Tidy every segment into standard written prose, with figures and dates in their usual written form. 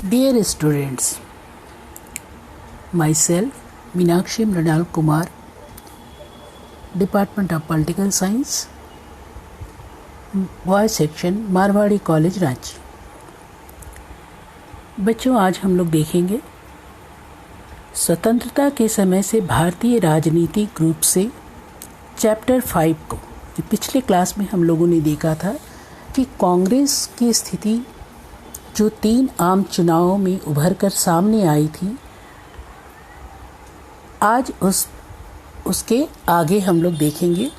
Dear students, myself Meenakshi Mrinal Kumar, Department of Political Science, Boys Section, Marwari college Ranchi. बच्चों, आज हम लोग देखेंगे स्वतंत्रता के समय से भारतीय राजनीतिक ग्रुप से चैप्टर 5 को। पिछले क्लास में हम लोगों ने देखा था कि कांग्रेस की स्थिति जो 3 आम चुनावों में उभर कर सामने आई थी, आज उसके आगे हम लोग देखेंगे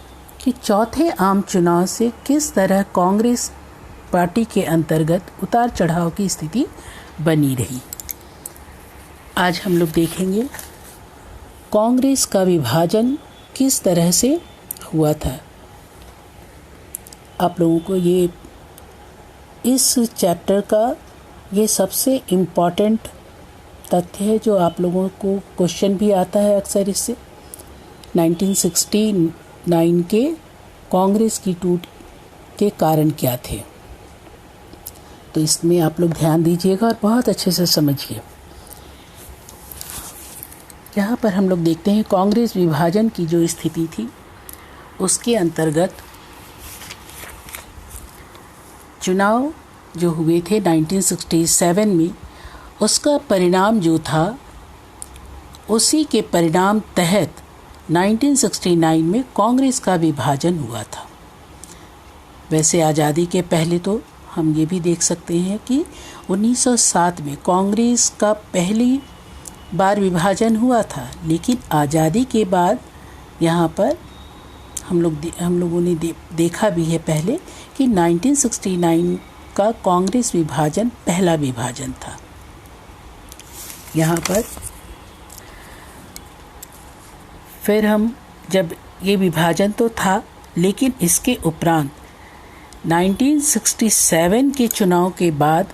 कि चौथे आम चुनाव से किस तरह कांग्रेस पार्टी के अंतर्गत उतार चढ़ाव की स्थिति बनी रही। आज हम लोग देखेंगे कांग्रेस का विभाजन किस तरह से हुआ था। आप लोगों को ये इस चैप्टर का ये सबसे इम्पॉर्टेंट तथ्य है जो आप लोगों को क्वेश्चन भी आता है अक्सर इससे। 1969 के कांग्रेस की टूट के कारण क्या थे, तो इसमें आप लोग ध्यान दीजिएगा और बहुत अच्छे से समझिए। यहाँ पर हम लोग देखते हैं कांग्रेस विभाजन की जो स्थिति थी उसके अंतर्गत चुनाव जो हुए थे 1967 में, उसका परिणाम जो था उसी के परिणाम तहत 1969 में कांग्रेस का विभाजन हुआ था। वैसे आज़ादी के पहले तो हम ये भी देख सकते हैं कि 1907 में कांग्रेस का पहली बार विभाजन हुआ था, लेकिन आज़ादी के बाद यहाँ पर हम लोगों ने देखा भी है पहले कि 1969 का कांग्रेस विभाजन पहला विभाजन था। यहाँ पर फिर हम जब ये विभाजन तो था, लेकिन इसके उपरांत 1967 के चुनाव के बाद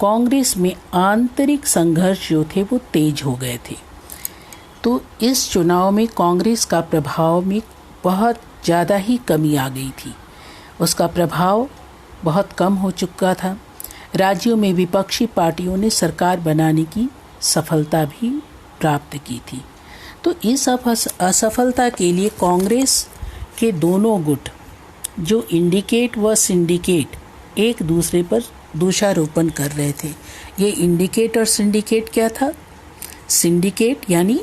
कांग्रेस में आंतरिक संघर्ष जो थे वो तेज हो गए थे। तो इस चुनाव में कांग्रेस का प्रभाव में बहुत ज़्यादा ही कमी आ गई थी। उसका प्रभाव बहुत कम हो चुका था। राज्यों में विपक्षी पार्टियों ने सरकार बनाने की सफलता भी प्राप्त की थी। तो इस असफलता के लिए कांग्रेस के दोनों गुट जो इंडिकेट व सिंडिकेट एक दूसरे पर दोषारोपण कर रहे थे। ये इंडिकेट और सिंडिकेट क्या था? सिंडिकेट यानी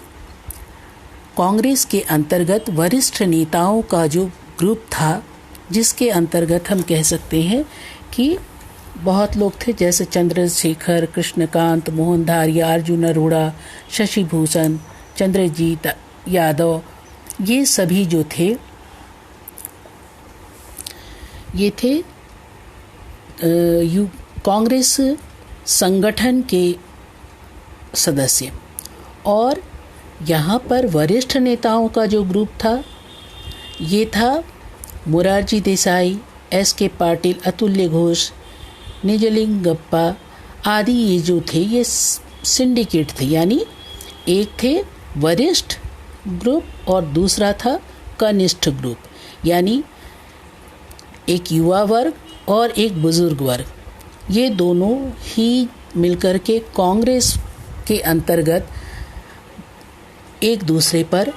कांग्रेस के अंतर्गत वरिष्ठ नेताओं का जो ग्रुप था, जिसके अंतर्गत हम कह सकते हैं कि बहुत लोग थे, जैसे चंद्रशेखर, कृष्णकांत, मोहन धारिया, अर्जुन अरोड़ा, शशि भूषण, चंद्रजीत यादव, ये सभी जो थे ये थे कांग्रेस संगठन के सदस्य। और यहाँ पर वरिष्ठ नेताओं का जो ग्रुप था ये था मोरारजी देसाई, S.K. पाटिल, अतुल्य घोष, निजलिंगप्पा आदि। ये जो थे ये सिंडिकेट थे, यानी एक थे वरिष्ठ ग्रुप और दूसरा था कनिष्ठ ग्रुप, यानी एक युवा वर्ग और एक बुजुर्ग वर्ग। ये दोनों ही मिलकर के कांग्रेस के अंतर्गत एक दूसरे पर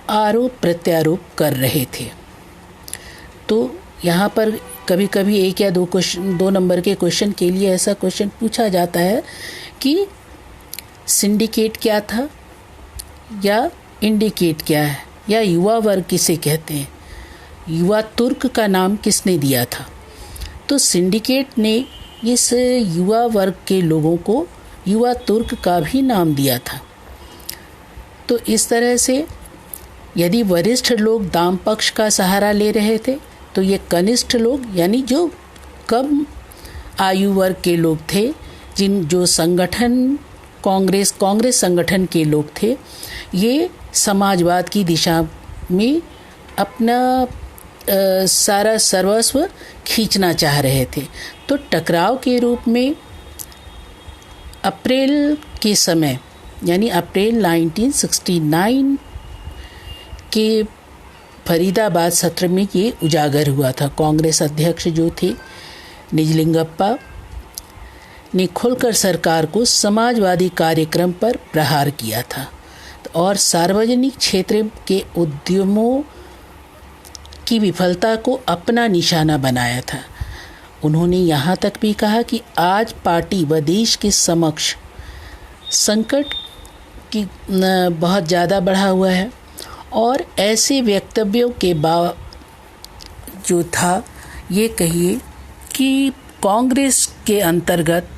आरोप प्रत्यारोप कर रहे थे। तो यहाँ पर कभी कभी एक या दो नंबर के क्वेश्चन के लिए ऐसा क्वेश्चन पूछा जाता है कि सिंडिकेट क्या था या इंडिकेट क्या है, या युवा वर्ग किसे कहते हैं, युवा तुर्क का नाम किसने दिया था। तो सिंडिकेट ने इस युवा वर्ग के लोगों को युवा तुर्क का भी नाम दिया था। तो इस तरह से यदि वरिष्ठ लोग दाम पक्ष का सहारा ले रहे थे, तो ये कनिष्ठ लोग यानी जो कम आयु वर्ग के लोग थे, जो संगठन कांग्रेस संगठन के लोग थे, ये समाजवाद की दिशा में अपना सारा सर्वस्व खींचना चाह रहे थे। तो टकराव के रूप में अप्रैल के समय यानी अप्रैल 1969 के फरीदाबाद सत्र में ये उजागर हुआ था। कांग्रेस अध्यक्ष जो थे निजलिंगप्पा ने खुलकर सरकार को समाजवादी कार्यक्रम पर प्रहार किया था और सार्वजनिक क्षेत्र के उद्यमों की विफलता को अपना निशाना बनाया था। उन्होंने यहाँ तक भी कहा कि आज पार्टी व देश के समक्ष संकट की बहुत ज़्यादा बढ़ा हुआ है और ऐसे वक्तव्यों के जो था, ये कहिए कि कांग्रेस के अंतर्गत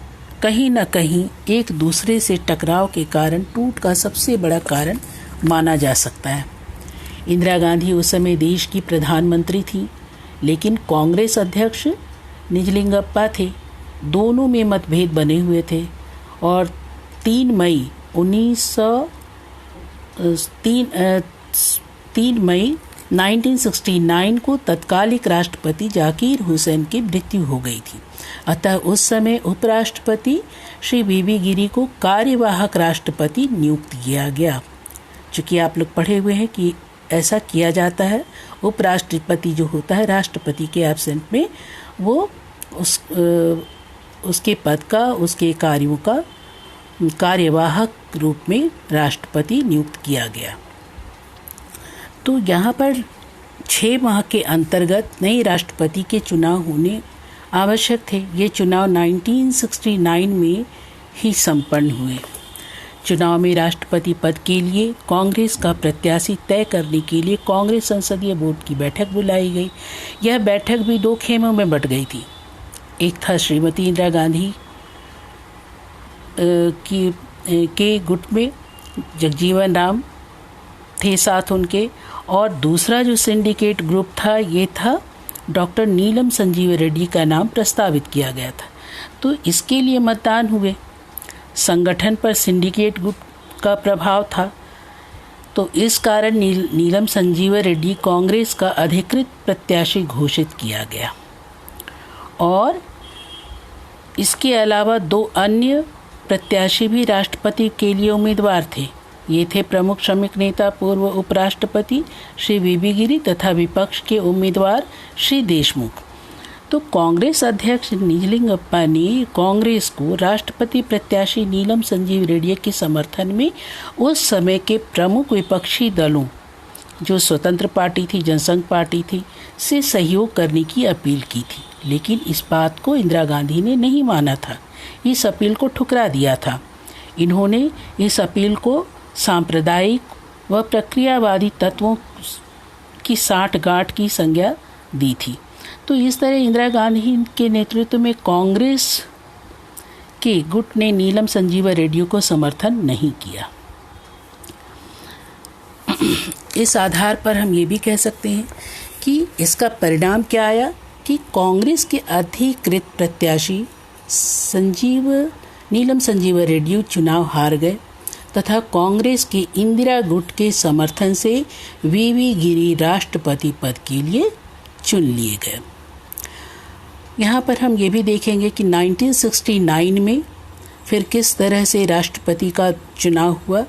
कहीं न कहीं एक दूसरे से टकराव के कारण टूट का सबसे बड़ा कारण माना जा सकता है। इंदिरा गांधी उस समय देश की प्रधानमंत्री थी, लेकिन कांग्रेस अध्यक्ष निजलिंगप्पा थे। दोनों में मतभेद बने हुए थे और 3 मई 1969 को तत्कालिक राष्ट्रपति जाकिर हुसैन की मृत्यु हो गई थी। अतः उस समय उपराष्ट्रपति श्री बीबी गिरी को कार्यवाहक राष्ट्रपति नियुक्त किया गया। चूँकि आप लोग पढ़े हुए हैं कि ऐसा किया जाता है, उपराष्ट्रपति जो होता है राष्ट्रपति के एब्सेंट में वो उसके पद का, उसके कार्यों का कार्यवाहक रूप में राष्ट्रपति नियुक्त किया गया। तो यहाँ पर 6 माह के अंतर्गत नए राष्ट्रपति के चुनाव होने आवश्यक थे। ये चुनाव 1969 में ही संपन्न हुए। चुनाव में राष्ट्रपति पद के लिए कांग्रेस का प्रत्याशी तय करने के लिए कांग्रेस संसदीय बोर्ड की बैठक बुलाई गई। यह बैठक भी 2 खेमों में बंट गई थी। एक था श्रीमती इंदिरा गांधी के गुट में जगजीवन राम थे साथ उनके, और दूसरा जो सिंडिकेट ग्रुप था ये था डॉक्टर नीलम संजीव रेड्डी का नाम प्रस्तावित किया गया था। तो इसके लिए मतदान हुए। संगठन पर सिंडिकेट ग्रुप का प्रभाव था, तो इस कारण नीलम संजीव रेड्डी कांग्रेस का अधिकृत प्रत्याशी घोषित किया गया। और इसके अलावा 2 अन्य प्रत्याशी भी राष्ट्रपति के लिए उम्मीदवार थे। ये थे प्रमुख श्रमिक नेता पूर्व उपराष्ट्रपति श्री बीबी गिरी तथा विपक्ष के उम्मीदवार श्री देशमुख। तो कांग्रेस अध्यक्ष निजलिंगप्पा ने कांग्रेस को राष्ट्रपति प्रत्याशी नीलम संजीव रेड्डी के समर्थन में उस समय के प्रमुख विपक्षी दलों, जो स्वतंत्र पार्टी थी, जनसंघ पार्टी थी, से सहयोग करने की अपील की थी। लेकिन इस बात को इंदिरा गांधी ने नहीं माना था, इस अपील को ठुकरा दिया था। इन्होंने इस अपील को सांप्रदायिक व प्रक्रियावादी तत्वों की साठगांठ की संज्ञा दी थी। तो इस तरह इंदिरा गांधी के नेतृत्व में कांग्रेस के गुट ने नीलम संजीव रेड्डी को समर्थन नहीं किया। इस आधार पर हम ये भी कह सकते हैं कि इसका परिणाम क्या आया कि कांग्रेस के अधिकृत प्रत्याशी नीलम संजीव रेड्डी चुनाव हार गए तथा कांग्रेस के इंदिरा गुट के समर्थन से वीवी गिरी राष्ट्रपति पद के लिए चुन लिए गए। यहाँ पर हम ये भी देखेंगे कि 1969 में फिर किस तरह से राष्ट्रपति का चुनाव हुआ।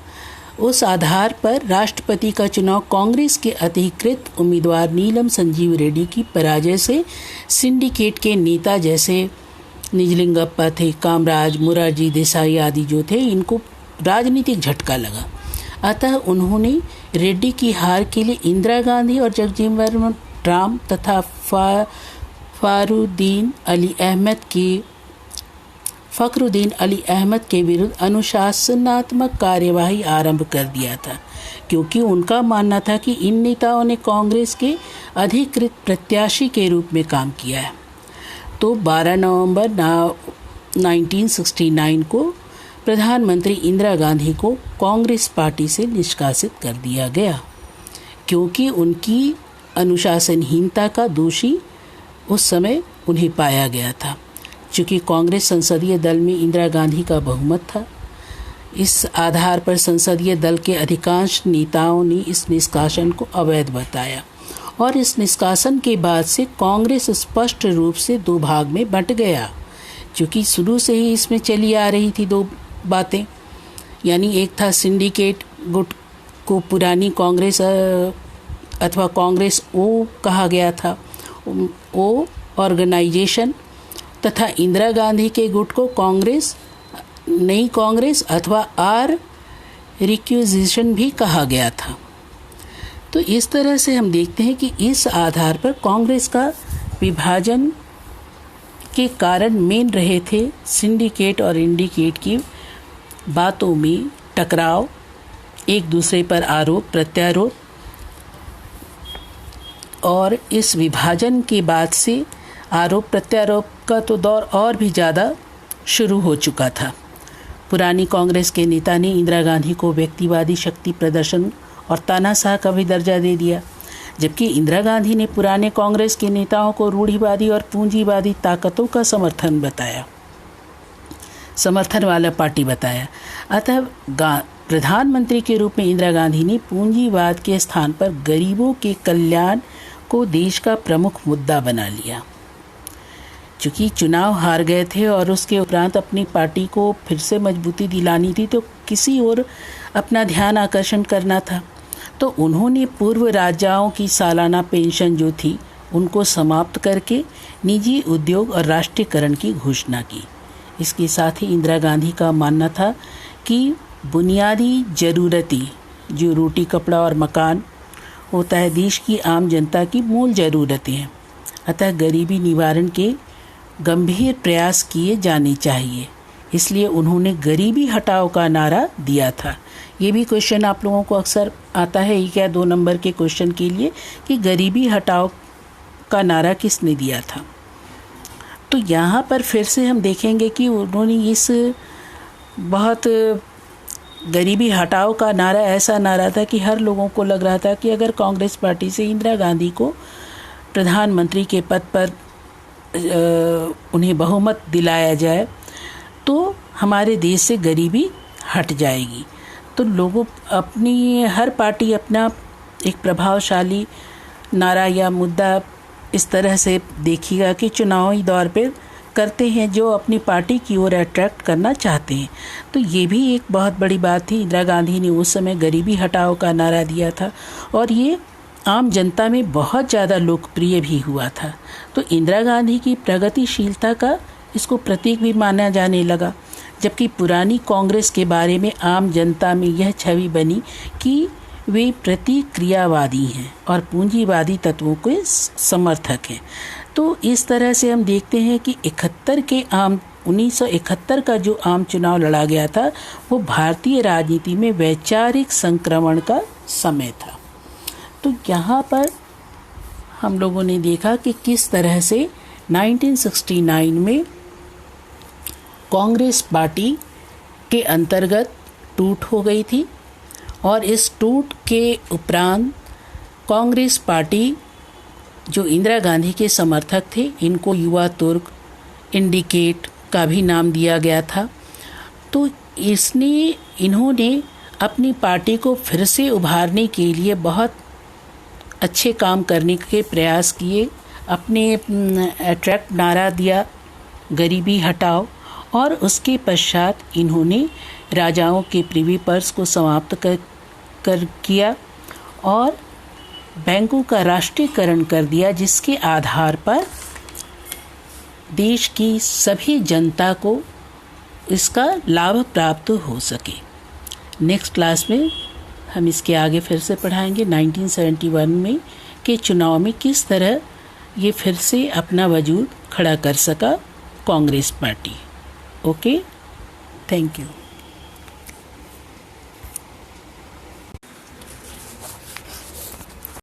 उस आधार पर राष्ट्रपति का चुनाव कांग्रेस के अधिकृत उम्मीदवार नीलम संजीव रेड्डी की पराजय से सिंडिकेट के नेता जैसे निजलिंगप्पा थे, कामराज, मोरारजी देसाई आदि जो थे, इनको राजनीतिक झटका लगा। अतः उन्होंने रेड्डी की हार के लिए इंदिरा गांधी और जगजीवन राम तथा फखरुद्दीन अली अहमद के विरुद्ध अनुशासनात्मक कार्यवाही आरंभ कर दिया था, क्योंकि उनका मानना था कि इन नेताओं ने कांग्रेस के अधिकृत प्रत्याशी के रूप में काम किया है। तो 12 नवंबर 1969 को प्रधानमंत्री इंदिरा गांधी को कांग्रेस पार्टी से निष्कासित कर दिया गया, क्योंकि उनकी अनुशासनहीनता का दोषी उस समय उन्हें पाया गया था। चूँकि कांग्रेस संसदीय दल में इंदिरा गांधी का बहुमत था, इस आधार पर संसदीय दल के अधिकांश नेताओं ने इस निष्कासन को अवैध बताया और इस निष्कासन के बाद से कांग्रेस स्पष्ट रूप से 2 भाग में बंट गया। क्योंकि शुरू से ही इसमें चली आ रही थी 2 बातें, यानी एक था सिंडिकेट गुट को पुरानी कांग्रेस अथवा कांग्रेस ओ कहा गया था, ओ ऑर्गेनाइजेशन, तथा इंदिरा गांधी के गुट को कांग्रेस, नई कांग्रेस अथवा आर रिक्विजिशन भी कहा गया था। तो इस तरह से हम देखते हैं कि इस आधार पर कांग्रेस का विभाजन के कारण मेन रहे थे सिंडिकेट और इंडिकेट की बातों में टकराव, एक दूसरे पर आरोप प्रत्यारोप, और इस विभाजन के बाद से आरोप प्रत्यारोप का तो दौर और भी ज़्यादा शुरू हो चुका था। पुरानी कांग्रेस के नेता ने इंदिरा गांधी को व्यक्तिवादी शक्ति प्रदर्शन और तानाशाह का भी दर्जा दे दिया, जबकि इंदिरा गांधी ने पुराने कांग्रेस के नेताओं को रूढ़िवादी और पूंजीवादी ताकतों का समर्थन वाला पार्टी बताया। अतः प्रधानमंत्री के रूप में इंदिरा गांधी ने पूंजीवाद के स्थान पर गरीबों के कल्याण को देश का प्रमुख मुद्दा बना लिया। चूँकि चुनाव हार गए थे और उसके उपरांत अपनी पार्टी को फिर से मजबूती दिलानी थी, तो किसी और अपना ध्यान आकर्षण करना था। तो उन्होंने पूर्व राजाओं की सालाना पेंशन जो थी उनको समाप्त करके निजी उद्योग और राष्ट्रीयकरण की घोषणा की। इसके साथ ही इंदिरा गांधी का मानना था कि बुनियादी ज़रूरतें, जो रोटी कपड़ा और मकान होता है, देश की आम जनता की मूल ज़रूरतें हैं। अतः गरीबी निवारण के गंभीर प्रयास किए जाने चाहिए। इसलिए उन्होंने गरीबी हटाओ का नारा दिया था। ये भी क्वेश्चन आप लोगों को अक्सर आता है, ये क्या 2 नंबर के क्वेश्चन के लिए, कि गरीबी हटाओ का नारा किसने दिया था। तो यहाँ पर फिर से हम देखेंगे कि उन्होंने इस बहुत गरीबी हटाओ का नारा ऐसा नारा था कि हर लोगों को लग रहा था कि अगर कांग्रेस पार्टी से इंदिरा गांधी को प्रधानमंत्री के पद पर उन्हें बहुमत दिलाया जाए तो हमारे देश से गरीबी हट जाएगी। तो लोगों अपनी हर पार्टी अपना एक प्रभावशाली नारा या मुद्दा इस तरह से देखिएगा कि चुनावी दौर पे करते हैं जो अपनी पार्टी की ओर अट्रैक्ट करना चाहते हैं। तो ये भी एक बहुत बड़ी बात थी। इंदिरा गांधी ने उस समय गरीबी हटाओ का नारा दिया था और ये आम जनता में बहुत ज़्यादा लोकप्रिय भी हुआ था। तो इंदिरा गांधी की प्रगतिशीलता का इसको प्रतीक भी माना जाने लगा, जबकि पुरानी कांग्रेस के बारे में आम जनता में यह छवि बनी कि वे प्रतिक्रियावादी हैं और पूंजीवादी तत्वों के समर्थक हैं। तो इस तरह से हम देखते हैं कि 1971 का जो आम चुनाव लड़ा गया था वो भारतीय राजनीति में वैचारिक संक्रमण का समय था। तो यहाँ पर हम लोगों ने देखा कि किस तरह से 1969 में कांग्रेस पार्टी के अंतर्गत टूट हो गई थी और इस टूट के उपरांत कांग्रेस पार्टी जो इंदिरा गांधी के समर्थक थे इनको युवा तुर्क इंडिकेट का भी नाम दिया गया था। तो इन्होंने अपनी पार्टी को फिर से उभारने के लिए बहुत अच्छे काम करने के प्रयास किए। अपने अट्रैक्ट नारा दिया गरीबी हटाओ और उसके पश्चात इन्होंने राजाओं के प्रिवी पर्स को समाप्त कर किया और बैंकों का राष्ट्रीयकरण कर दिया, जिसके आधार पर देश की सभी जनता को इसका लाभ प्राप्त हो सके। नेक्स्ट क्लास में हम इसके आगे फिर से पढ़ाएंगे 1971 में के चुनाव में किस तरह ये फिर से अपना वजूद खड़ा कर सका Congress party. Okay, thank you.